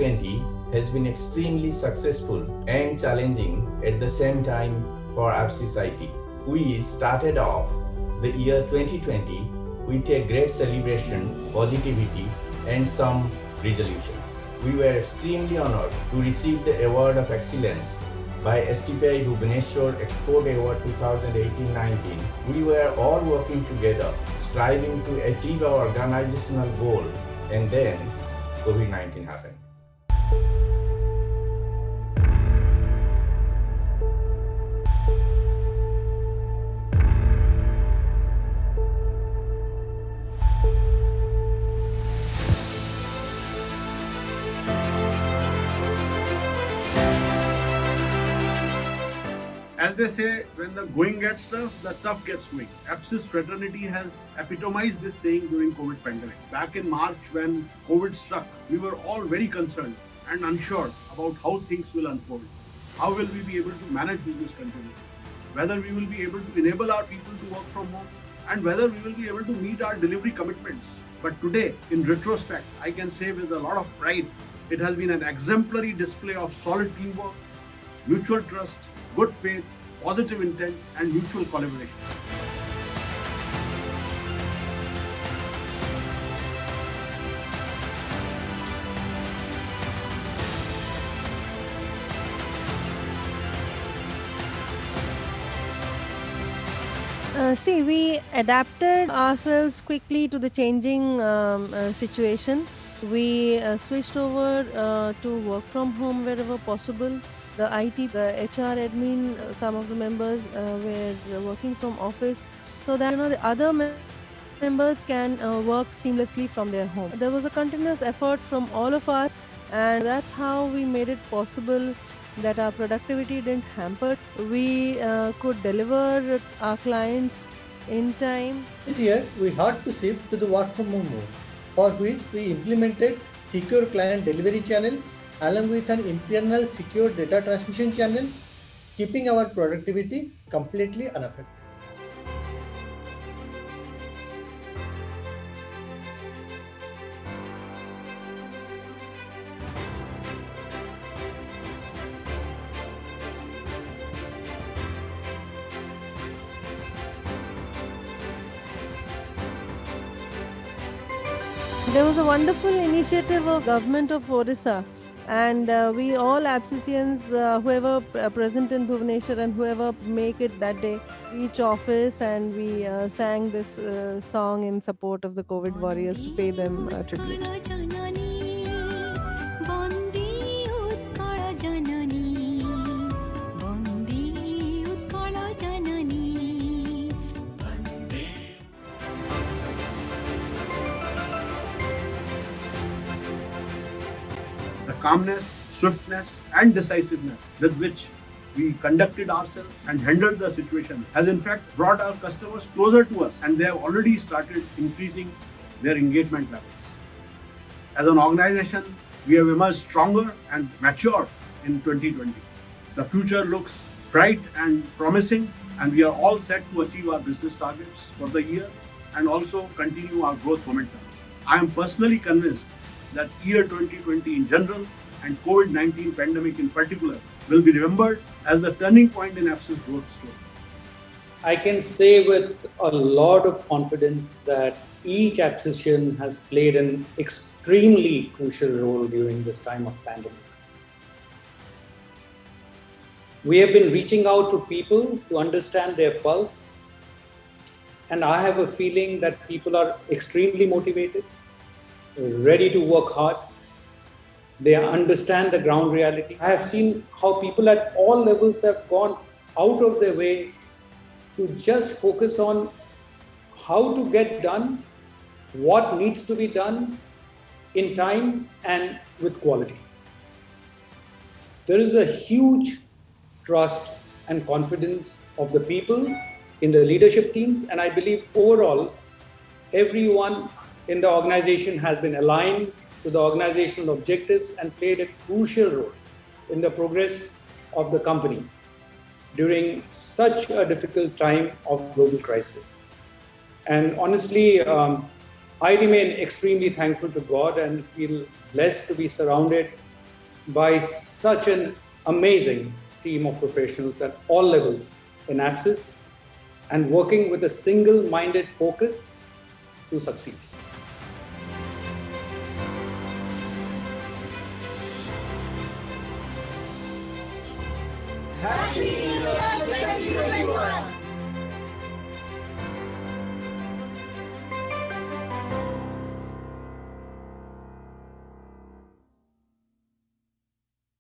2020 has been extremely successful and challenging at the same time for Apsys IT. We started off the year 2020 with a great celebration, positivity, and some resolutions. We were extremely honored to receive the Award of Excellence by STPI Bhubaneswar Export Award 2018-19. We were all working together, striving to achieve our organizational goal, and then COVID-19 happened. As they say, when the going gets tough, the tough gets going. Apsys fraternity has epitomized this saying during COVID pandemic. Back in March when COVID struck, we were all very concerned and unsure about how things will unfold. How will we be able to manage business continuity? Whether we will be able to enable our people to work from home and whether we will be able to meet our delivery commitments. But today, in retrospect, I can say with a lot of pride, it has been an exemplary display of solid teamwork, mutual trust, good faith, positive intent, and mutual collaboration. We adapted ourselves quickly to the changing situation. We switched over to work from home wherever possible. The IT, the HR admin, some of the members were working from office so that the other members can work seamlessly from their home. There was a continuous effort from all of us, and that's how we made it possible that our productivity didn't hamper. We could deliver our clients in time. This year, we had to shift to the work from home mode, for which we implemented secure client delivery channel along with an internal secure data transmission channel, keeping our productivity completely unaffected. There was a wonderful initiative of Government of Odisha, and we all Apsysians, whoever present in Bhubaneswar and whoever make it that day, reach office and we sang this song in support of the COVID warriors to pay them tribute. The calmness, swiftness, and decisiveness with which we conducted ourselves and handled the situation has in fact brought our customers closer to us, and they have already started increasing their engagement levels. As an organization, we have emerged stronger and mature in 2020. The future looks bright and promising, and we are all set to achieve our business targets for the year and also continue our growth momentum. I am personally convinced that year 2020 in general and COVID-19 pandemic in particular will be remembered as the turning point in Apsys growth story. I can say with a lot of confidence that each Apsysian has played an extremely crucial role during this time of pandemic. We have been reaching out to people to understand their pulse, and I have a feeling that people are extremely motivated, ready to work hard. They understand the ground reality. I have seen how people at all levels have gone out of their way to just focus on how to get done, what needs to be done in time and with quality. There is a huge trust and confidence of the people in the leadership teams, and I believe overall everyone in the organization has been aligned to the organizational objectives and played a crucial role in the progress of the company during such a difficult time of global crisis. And honestly, I remain extremely thankful to God and feel blessed to be surrounded by such an amazing team of professionals at all levels in Apsys and working with a single-minded focus to succeed. Happy